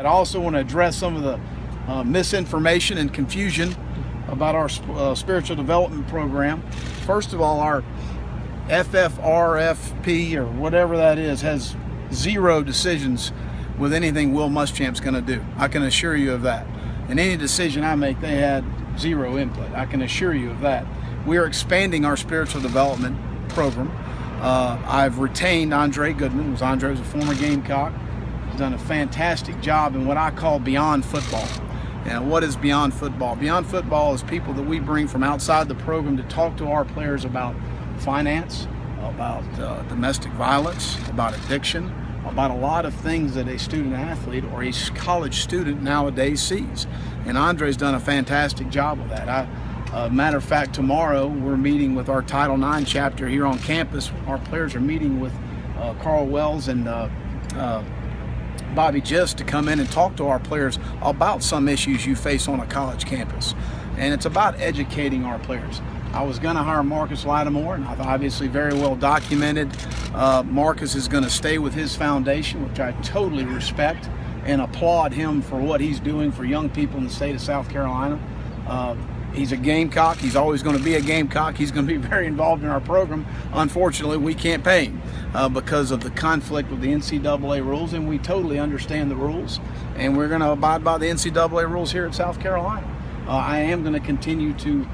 I also want to address some of the misinformation and confusion about our spiritual development program. First of all, our FFRFP, or whatever that is, has zero decisions with anything Will Muschamp's going to do. I can assure you of that. And any decision I make, they had zero input. I can assure you of that. We are expanding our spiritual development program. I've retained Andre Goodman. Andre was a former Gamecock. He's done a fantastic job in what I call beyond football. And what is beyond football? Beyond football is people that we bring from outside the program to talk to our players about finance, about domestic violence, about addiction, about a lot of things that a student athlete or a college student nowadays sees. And Andre's done a fantastic job with that. Matter of fact, tomorrow we're meeting with our Title IX chapter here on campus. Our players are meeting with Carl Wells and Bobby Gist to come in and talk to our players about some issues you face on a college campus. And it's about educating our players. I was going to hire Marcus Lattimore, and I've obviously very well documented. Marcus is going to stay with his foundation, which I totally respect and applaud him for what he's doing for young people in the state of South Carolina. He's a Gamecock. He's always going to be a Gamecock. He's going to be very involved in our program. Unfortunately, we can't pay him because of the conflict with the NCAA rules, and we totally understand the rules, and we're going to abide by the NCAA rules here at South Carolina. I am going to continue to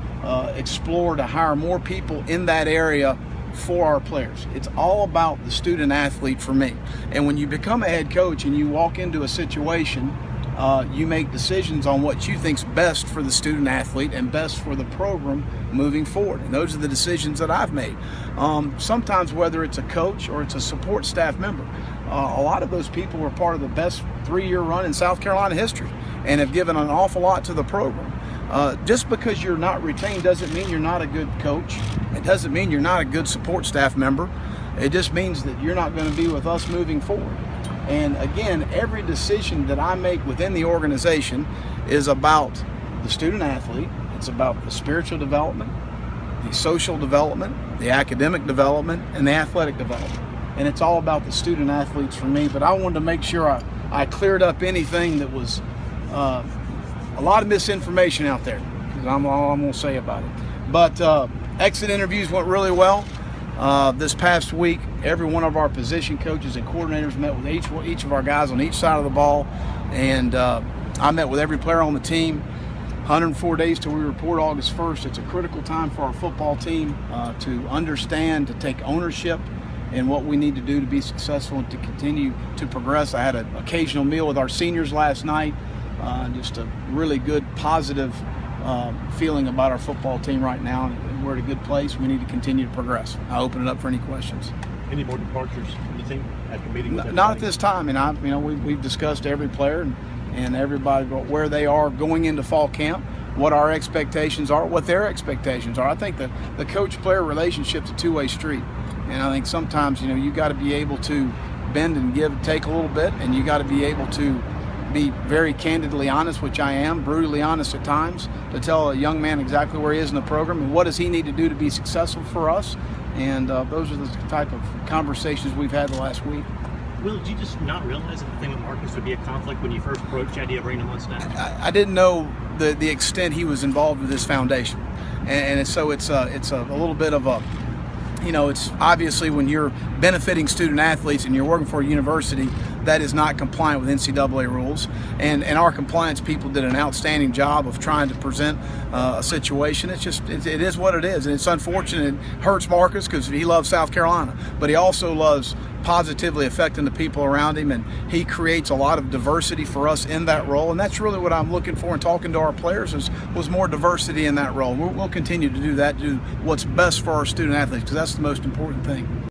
explore to hire more people in that area for our players. It's all about the student athlete for me. And when you become a head coach and you walk into a situation, you make decisions on what you think's best for the student athlete and best for the program moving forward. And those are the decisions that I've made. Sometimes whether it's a coach or it's a support staff member, a lot of those people were part of the best 3-year run in South Carolina history and have given an awful lot to the program. Just because you're not retained doesn't mean you're not a good coach. It doesn't mean you're not a good support staff member. It just means that you're not going to be with us moving forward. And again, every decision that I make within the organization is about the student athlete. It's about the spiritual development, the social development, the academic development, and the athletic development. And it's all about the student athletes for me. But I wanted to make sure I cleared up anything that was a lot of misinformation out there, because I'm all I'm going to say about it. But exit interviews went really well. This past week, every one of our position coaches and coordinators met with each of our guys on each side of the ball, and I met with every player on the team. 104 days till we report August 1st. It's a critical time for our football team to understand, to take ownership in what we need to do to be successful and to continue to progress. I had an occasional meal with our seniors last night. Just a really good, positive feeling about our football team right now, and we're at a good place. We need to continue to progress. I'll open it up for any questions. Any more departures, you think, after meeting with everybody? Not at this time. And we've discussed every player and everybody where they are going into fall camp, what our expectations are, what their expectations are. I think that the coach-player relationship's a two-way street, and I think sometimes you got to be able to bend and give and take a little bit, and you got to be able to be very candidly honest, which I am, brutally honest at times, to tell a young man exactly where he is in the program and what does he need to do to be successful for us. And those are the type of conversations we've had the last week. Will, did you just not realize that the thing with Marcus would be a conflict when you first approached the idea of bringing him on staff? I didn't know the extent he was involved with this foundation, and so it's a little bit of a, it's obviously when you're benefiting student athletes and you're working for a university that is not compliant with NCAA rules, and our compliance people did an outstanding job of trying to present a situation. It is what it is, and it's unfortunate. It hurts Marcus because he loves South Carolina, but he also loves positively affecting the people around him, and he creates a lot of diversity for us in that role, and that's really what I'm looking for in talking to our players was more diversity in that role. We'll continue to do that, do what's best for our student athletes, because that's the most important thing.